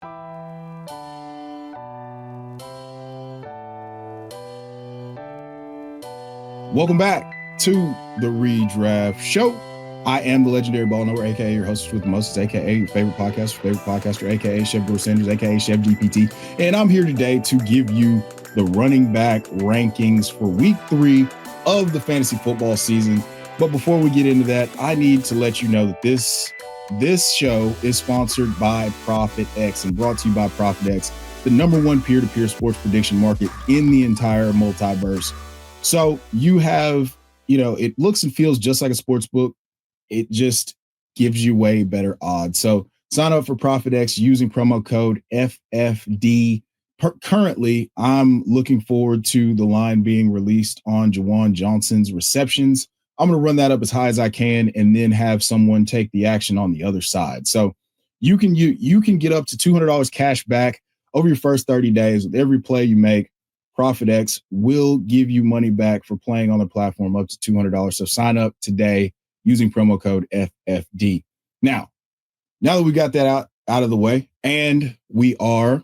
Welcome back to the Redraft Show. I am the legendary ball knower, aka your host with the most, aka your favorite podcaster, aka Chef Bruce Sanders, aka Chef GPT. And I'm here today to give you the running back rankings for week 3 of the fantasy football season. But before we get into that, I need to let you know that this show is sponsored by ProfitX and brought to you by ProfitX, the #1 peer-to-peer sports prediction market in the entire multiverse. So you have, it looks and feels just like a sports book. It just gives you way better odds. So sign up for ProfitX using promo code FFD. Currently, I'm looking forward to the line being released on Juwan Johnson's receptions. I'm going to run that up as high as I can and then have someone take the action on the other side. So you can get up to $200 cash back over your first 30 days with every play you make. ProfitX will give you money back for playing on the platform up to $200. So sign up today using promo code FFD. Now that we got that out of the way, and we are,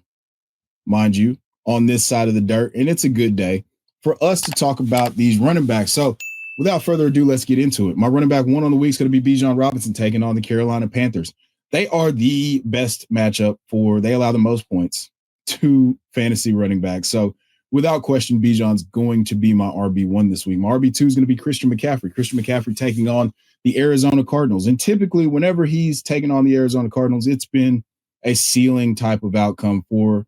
mind you, on this side of the dirt, and it's a good day for us to talk about these running backs. So without further ado, let's get into it. My running back 1 on the week is going to be Bijan Robinson taking on the Carolina Panthers. They are the best matchup they allow the most points to fantasy running backs. So without question, Bijan's going to be my RB1 this week. My RB2 is going to be Christian McCaffrey. Christian McCaffrey taking on the Arizona Cardinals. And typically, whenever he's taken on the Arizona Cardinals, it's been a ceiling type of outcome for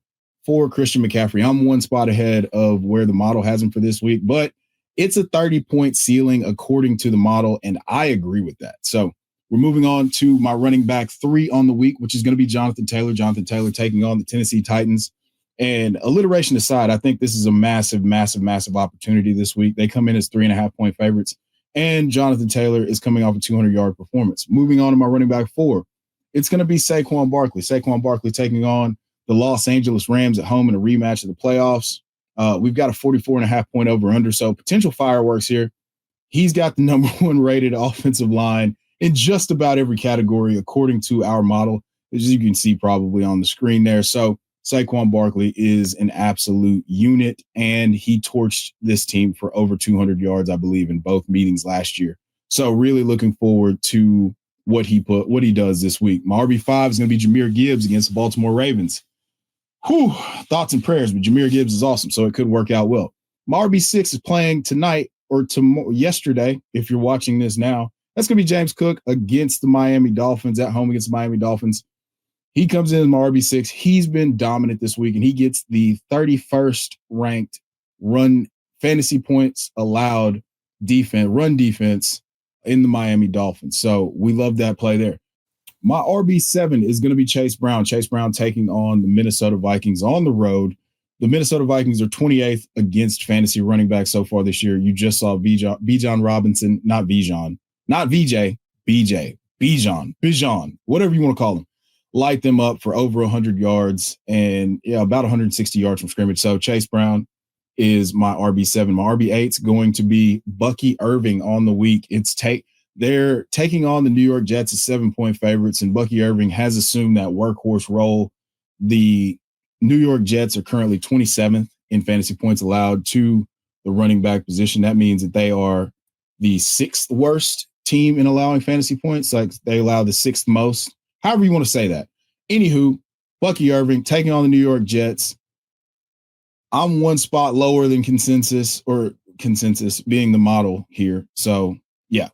Christian McCaffrey. I'm one spot ahead of where the model has him for this week, but it's a 30-point ceiling according to the model, and I agree with that. So we're moving on to my running back 3 on the week, which is going to be Jonathan Taylor. Jonathan Taylor taking on the Tennessee Titans. And alliteration aside, I think this is a massive, massive, massive opportunity this week. They come in as 3.5-point favorites, and Jonathan Taylor is coming off a 200-yard performance. Moving on to my running back 4, it's going to be Saquon Barkley. Saquon Barkley taking on the Los Angeles Rams at home in a rematch of the playoffs. We've got a 44.5-point over-under, so potential fireworks here. He's got the #1 rated offensive line in just about every category according to our model, as you can see probably on the screen there. So Saquon Barkley is an absolute unit, and he torched this team for over 200 yards, I believe, in both meetings last year. So really looking forward to what he does this week. My RB5 is going to be Jahmyr Gibbs against the Baltimore Ravens. Whew, thoughts and prayers, but Jahmyr Gibbs is awesome, so it could work out well. My RB6 is playing tonight or yesterday, if you're watching this now. That's going to be James Cook against the Miami Dolphins, at home against the Miami Dolphins. He comes in as my RB6. He's been dominant this week, and he gets the 31st ranked run fantasy points allowed run defense in the Miami Dolphins. So we love that play there. My RB7 is going to be Chase Brown. Chase Brown taking on the Minnesota Vikings on the road. The Minnesota Vikings are 28th against fantasy running backs so far this year. You just saw Bijan Robinson, not VJ, Bijan, whatever you want to call him, light them up for over 100 yards and about 160 yards from scrimmage. So Chase Brown is my RB7. My RB8 is going to be Bucky Irving on the week. They're taking on the New York Jets as 7-point favorites, and Bucky Irving has assumed that workhorse role. The New York Jets are currently 27th in fantasy points allowed to the running back position. That means that they are the 6th worst team in allowing fantasy points. Like, they allow the 6th most, however you want to say that. Anywho, Bucky Irving taking on the New York Jets. I'm one spot lower than consensus being the model here. So, yeah.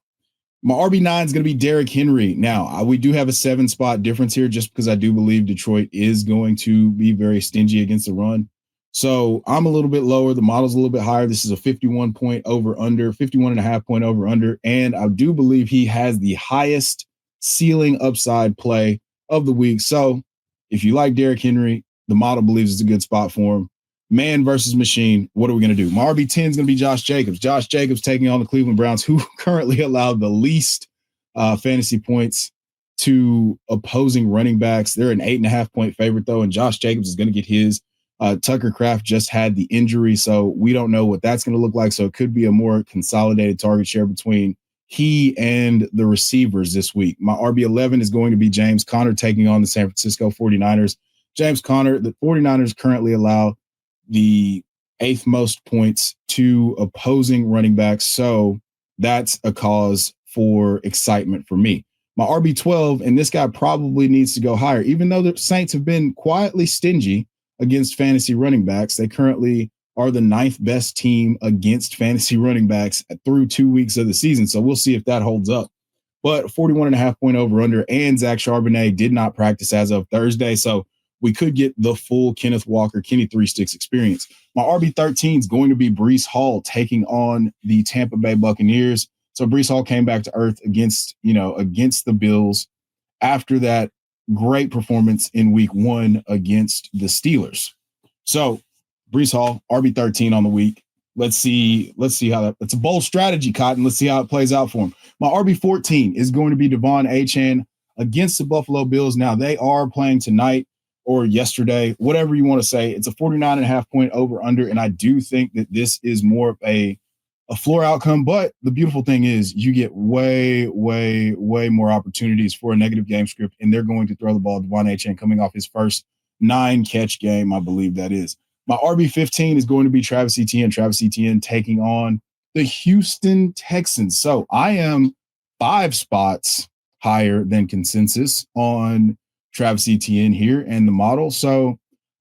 My RB9 is going to be Derrick Henry. Now, we do have a 7-spot difference here just because I do believe Detroit is going to be very stingy against the run. So I'm a little bit lower. The model's a little bit higher. This is a 51-point over-under, 51.5-point over-under, and I do believe he has the highest ceiling upside play of the week. So if you like Derrick Henry, the model believes it's a good spot for him. Man versus machine, what are we going to do? My RB10 is going to be Josh Jacobs. Josh Jacobs taking on the Cleveland Browns, who currently allow the least fantasy points to opposing running backs. They're an 8.5-point favorite, though, and Josh Jacobs is going to get his. Tucker Kraft just had the injury, so we don't know what that's going to look like. So it could be a more consolidated target share between he and the receivers this week. My RB11 is going to be James Conner taking on the San Francisco 49ers. James Conner, the 49ers currently allow the 8th most points to opposing running backs. So that's a cause for excitement for me. My RB12, and this guy probably needs to go higher, even though the Saints have been quietly stingy against fantasy running backs. They currently are the 9th best team against fantasy running backs through 2 weeks of the season. So we'll see if that holds up. But 41.5 point over under, and Zach Charbonnet did not practice as of Thursday. So we could get the full Kenneth Walker, Kenny Three Sticks experience. My RB13 is going to be Breece Hall taking on the Tampa Bay Buccaneers. So Breece Hall came back to earth against the Bills after that great performance in week 1 against the Steelers. So Breece Hall, RB13 on the week. Let's see how that, it's a bold strategy, Cotton. Let's see how it plays out for him. My RB14 is going to be Devon Achane against the Buffalo Bills. Now they are playing tonight or yesterday, whatever you want to say. It's a 49.5 point over under. And I do think that this is more of a floor outcome, but the beautiful thing is you get way more opportunities for a negative game script, and they're going to throw the ball. Devon Achane coming off his first 9-catch game, I believe that is. My RB15 is going to be Travis Etienne. Travis Etienne taking on the Houston Texans. So I am 5 spots higher than consensus on Travis Etienne here and the model. So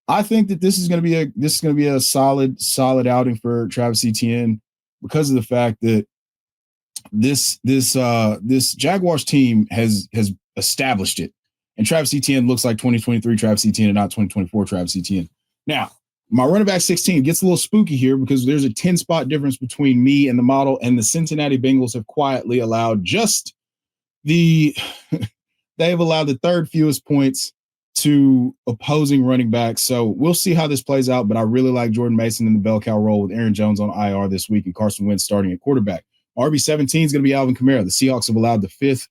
I think that this is going to be a solid outing for Travis Etienne because of the fact that this Jaguars team has established it, and Travis Etienne looks like 2023 Travis Etienne and not 2024 Travis Etienne. Now, my running back 16 gets a little spooky here because there's a 10-spot difference between me and the model, and the Cincinnati Bengals have quietly allowed they've allowed the 3rd fewest points to opposing running backs. So we'll see how this plays out, but I really like Jordan Mason in the bell cow role with Aaron Jones on IR this week and Carson Wentz starting at quarterback. RB17 is going to be Alvin Kamara. The Seahawks have allowed the fifth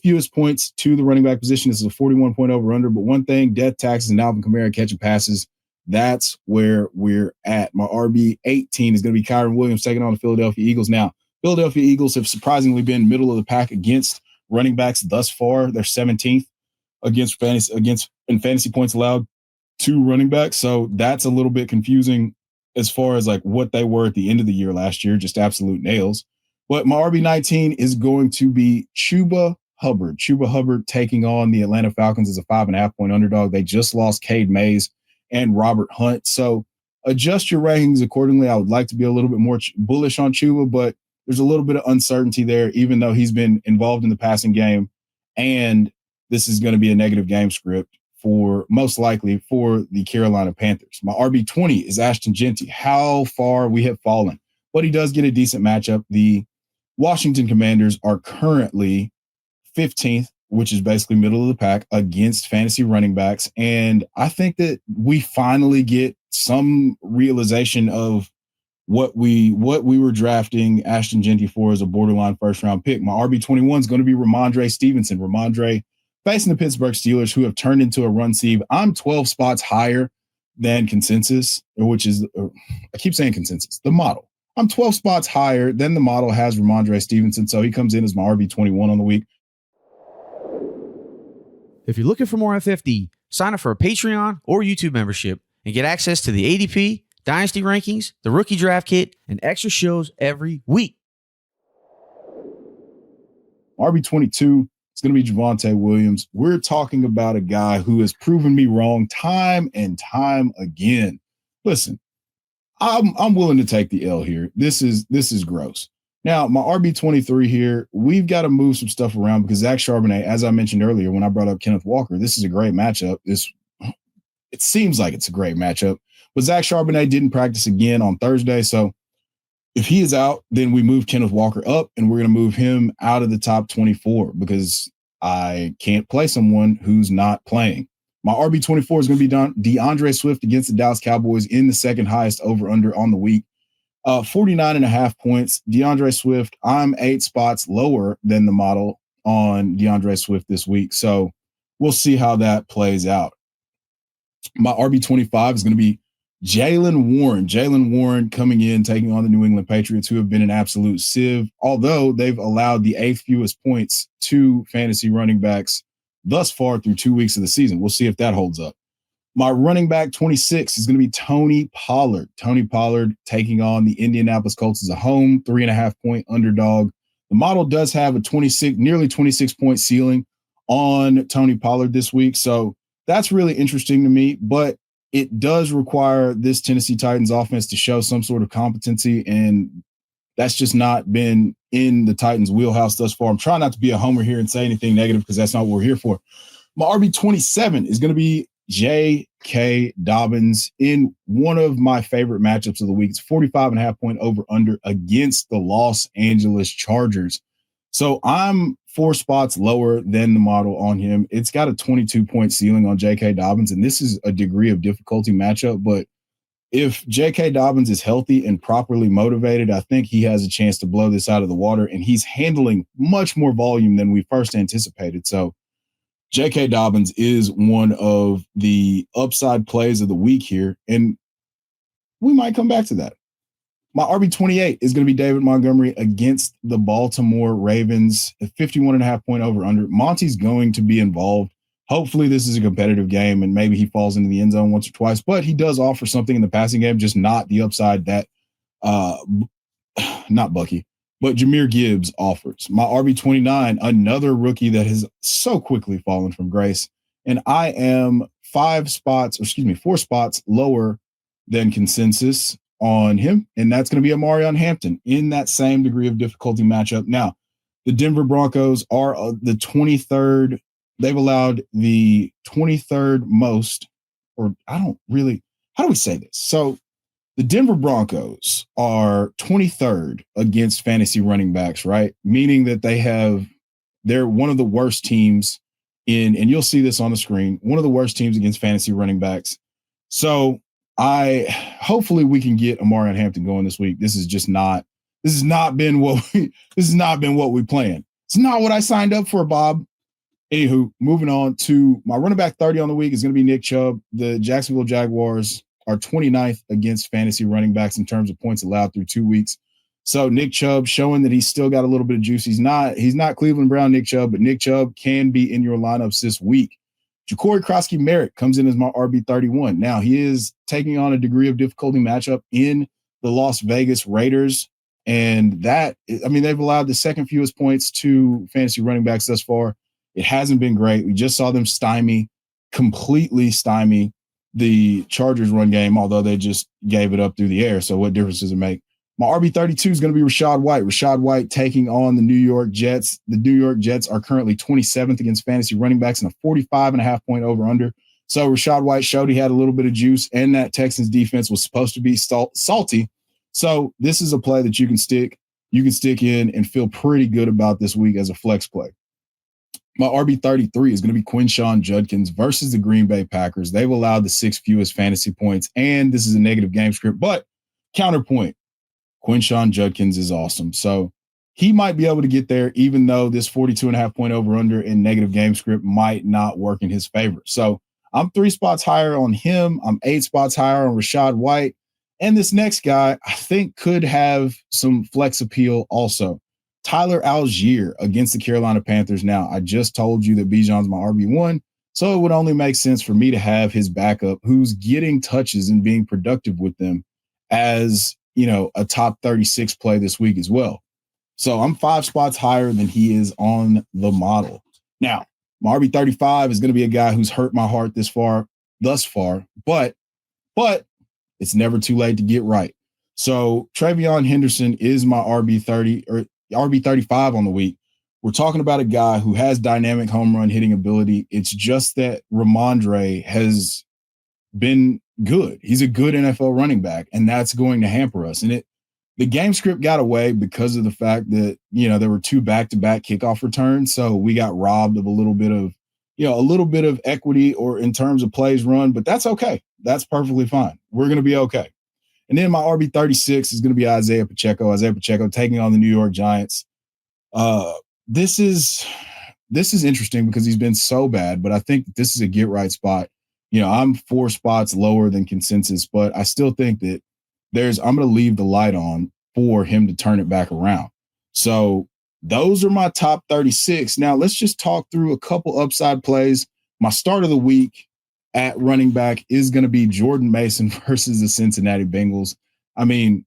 fewest points to the running back position. This is a 41 point over under, but one thing, death taxes and Alvin Kamara catching passes. That's where we're at. My RB18 is going to be Kyron Williams taking on the Philadelphia Eagles. Now, Philadelphia Eagles have surprisingly been middle of the pack against running backs thus far. They're 17th against fantasy points allowed to running backs. So that's a little bit confusing as far as like what they were at the end of the year last year, just absolute nails. But my RB19 is going to be Chuba Hubbard. Chuba Hubbard taking on the Atlanta Falcons as a 5.5 point underdog. They just lost Cade Mays and Robert Hunt. So adjust your rankings accordingly. I would like to be a little bit more bullish on Chuba, but there's a little bit of uncertainty there, even though he's been involved in the passing game. And this is going to be a negative game script for most likely for the Carolina Panthers. My RB20 is Ashton Genty. How far we have fallen, but he does get a decent matchup. The Washington Commanders are currently 15th, which is basically middle of the pack against fantasy running backs. And I think that we finally get some realization of what we were drafting Ashton Genty for as a borderline first round pick. My RB21 is going to be Ramondre Stevenson. Ramondre facing the Pittsburgh Steelers, who have turned into a run sieve. I'm 12 spots higher than consensus, which is, I keep saying consensus, the model. I'm 12 spots higher than the model has Ramondre Stevenson. So he comes in as my RB21 on the week. If you're looking for more FFD, sign up for a Patreon or YouTube membership and get access to the ADP, Dynasty rankings, the rookie draft kit, and extra shows every week. RB22 is going to be Javonte Williams. We're talking about a guy who has proven me wrong time and time again. Listen, I'm willing to take the L here. This is gross. Now, my RB23 here, we've got to move some stuff around because Zach Charbonnet, as I mentioned earlier when I brought up Kenneth Walker, this is a great matchup. It seems like it's a great matchup. But Zach Charbonnet didn't practice again on Thursday. So if he is out, then we move Kenneth Walker up, and we're going to move him out of the top 24 because I can't play someone who's not playing. My RB24 is going to be DeAndre Swift against the Dallas Cowboys in the second highest over-under on the week. 49.5 points. DeAndre Swift, I'm 8 spots lower than the model on DeAndre Swift this week. So we'll see how that plays out. My RB25 is going to be Jalen Warren. Jalen Warren coming in, taking on the New England Patriots, who have been an absolute sieve, although they've allowed the 8th fewest points to fantasy running backs thus far through 2 weeks of the season. We'll see if that holds up. My running back 26 is going to be Tony Pollard. Tony Pollard taking on the Indianapolis Colts as a home 3.5-point underdog. The model does have a nearly 26-point ceiling on Tony Pollard this week. So that's really interesting to me, but it does require this Tennessee Titans offense to show some sort of competency, and that's just not been in the Titans' wheelhouse thus far. I'm trying not to be a homer here and say anything negative because that's not what we're here for. My RB27 is going to be J.K. Dobbins in one of my favorite matchups of the week. It's 45.5-point over-under against the Los Angeles Chargers. So I'm 4 spots lower than the model on him. It's got a 22-point ceiling on J.K. Dobbins, and this is a degree of difficulty matchup. But if J.K. Dobbins is healthy and properly motivated, I think he has a chance to blow this out of the water, and he's handling much more volume than we first anticipated. So J.K. Dobbins is one of the upside plays of the week here, and we might come back to that. My RB28 is going to be David Montgomery against the Baltimore Ravens, a 51.5-point over-under. Monty's going to be involved. Hopefully this is a competitive game, and maybe he falls into the end zone once or twice, but he does offer something in the passing game, just not the upside that not Bucky, but Jahmyr Gibbs offers. My RB29, another rookie that has so quickly fallen from grace. And I am 4 spots lower than consensus on him. And that's going to be Omarion Hampton in that same degree of difficulty matchup. Now, the Denver Broncos are the 23rd. They've allowed the 23rd most, or how do we say this? So the Denver Broncos are 23rd against fantasy running backs, right? Meaning that they're one of the worst teams and you'll see this on the screen, one of the worst teams against fantasy running backs. So hopefully we can get Omarion Hampton going this week. This has not been what we planned. It's not what I signed up for, Bob. Anywho, moving on to my running back 30 on the week is going to be Nick Chubb. The Jacksonville Jaguars are 29th against fantasy running backs in terms of points allowed through 2 weeks. So Nick Chubb showing that he's still got a little bit of juice. He's not Cleveland Brown Nick Chubb, but Nick Chubb can be in your lineups this week. Ja'Cory Krosky-Merritt comes in as my RB31. Now, he is taking on a degree of difficulty matchup in the Las Vegas Raiders. And they've allowed the second fewest points to fantasy running backs thus far. It hasn't been great. We just saw them completely stymie the Chargers run game, although they just gave it up through the air. So what difference does it make? My RB32 is going to be Rachaad White. Rachaad White taking on the New York Jets. The New York Jets are currently 27th against fantasy running backs and a 45.5-point over-under. So Rachaad White showed he had a little bit of juice, and that Texans defense was supposed to be salty. So this is a play that you can stick in and feel pretty good about this week as a flex play. My RB33 is going to be Quinshon Judkins versus the Green Bay Packers. They've allowed the 6th fewest fantasy points, and this is a negative game script. But counterpoint, Quinshon Judkins is awesome. So he might be able to get there, even though this 42.5-point over-under in negative game script might not work in his favor. So I'm 3 spots higher on him. I'm 8 spots higher on Rachaad White. And this next guy, I think, could have some flex appeal also. Tyler Algier against the Carolina Panthers. Now, I just told you that Bijan's my RB1, so it would only make sense for me to have his backup who's getting touches and being productive with them as, a top 36 play this week as well. So I'm 5 spots higher than he is on the model. Now, my RB35 is going to be a guy who's hurt my heart thus far, but it's never too late to get right. So Travion Henderson is my RB30 or RB35 on the week. We're talking about a guy who has dynamic home run hitting ability. It's just that Ramondre has been good. He's a good NFL running back, and that's going to hamper us. And the game script got away because of the fact that, there were 2 back-to-back kickoff returns. So we got robbed of a little bit of equity or in terms of plays run, but that's okay. That's perfectly fine. We're going to be okay. And then my RB36 is going to be Isaiah Pacheco. Isaiah Pacheco taking on the New York Giants. This is interesting because he's been so bad, but I think this is a get right spot. I'm 4 spots lower than consensus, but I still think that I'm going to leave the light on for him to turn it back around. So those are my top 36. Now let's just talk through a couple upside plays. My start of the week at running back is going to be Jordan Mason versus the Cincinnati Bengals. I mean,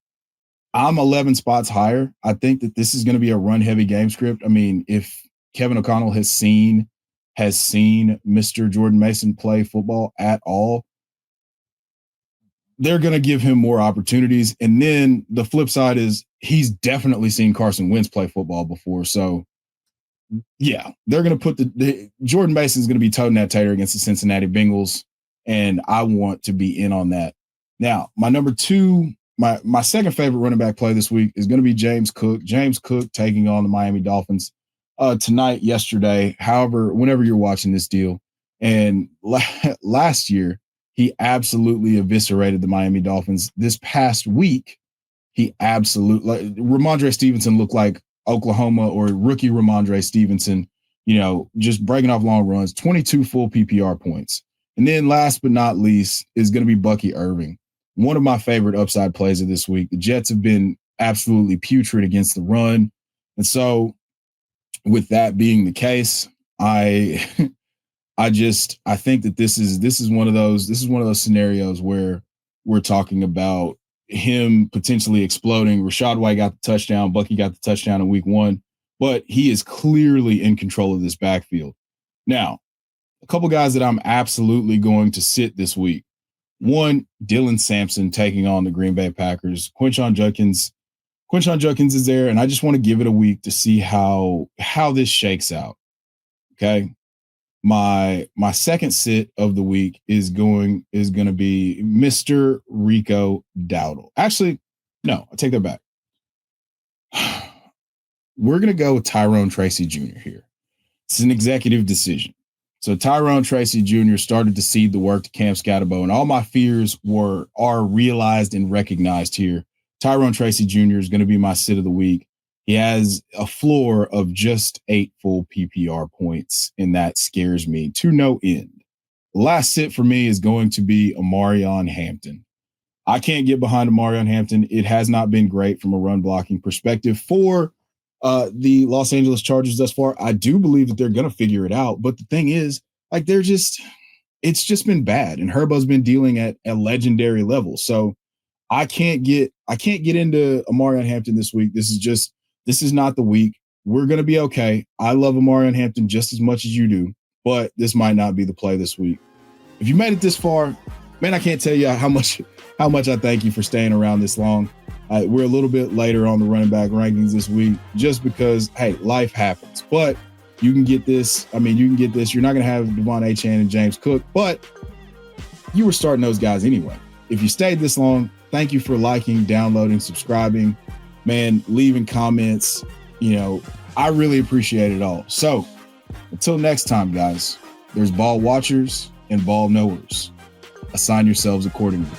I'm 11 spots higher. I think that this is going to be a run-heavy game script. I mean, if Kevin O'Connell has seen Mr. Jordan Mason play football at all, they're going to give him more opportunities. And then the flip side is he's definitely seen Carson Wentz play football before. So, yeah, they're going to put the Jordan Mason's going to be toting that tater against the Cincinnati Bengals, and I want to be in on that. Now, my number two, my second favorite running back play this week is going to be James Cook. James Cook taking on the Miami Dolphins yesterday, however, whenever you're watching this deal. And last year, he absolutely eviscerated the Miami Dolphins. This past week, Ramondre Stevenson looked like Oklahoma or rookie Ramondre Stevenson, just breaking off long runs, 22 full PPR points. And then last but not least is going to be Bucky Irving. One of my favorite upside plays of this week. The Jets have been absolutely putrid against the run. And so with that being the case, I think that this is one of those scenarios where we're talking about him potentially exploding. Rashad White got the touchdown. Bucky got the touchdown in week 1, but he is clearly in control of this backfield. Now, a couple guys that I'm absolutely going to sit this week. One, Dylan Sampson taking on the Green Bay Packers. Quinshon Judkins is there, and I just want to give it a week to see how this shakes out. Okay. My second sit of the week is going to be Mr. Rico Dowdle. Actually, no, I take that back. We're going to go with Tyrone Tracy Jr. here. It's an executive decision. So Tyrone Tracy Jr. started to cede the work to Cam Scatterbo, and all my fears are realized and recognized here. Tyrone Tracy Jr. is going to be my sit of the week. He has a floor of just 8 full PPR points, and that scares me to no end. The last sit for me is going to be Omarion Hampton. I can't get behind Omarion Hampton. It has not been great from a run blocking perspective for the Los Angeles Chargers thus far. I do believe that they're going to figure it out. But the thing is, it's just been bad. And Herbo's been dealing at a legendary level. So I can't get into Omarion Hampton this week. This is not the week. We're going to be okay. I love Omarion Hampton just as much as you do, but this might not be the play this week. If you made it this far, man, I can't tell you how much I thank you for staying around this long. We're a little bit later on the running back rankings this week just because, hey, life happens. But you can get this. You're not going to have Devon Achane and James Cook, but you were starting those guys anyway. If you stayed this long, thank you for liking, downloading, subscribing, man, leaving comments. I really appreciate it all. So until next time, guys, there's ball watchers and ball knowers. Assign yourselves accordingly.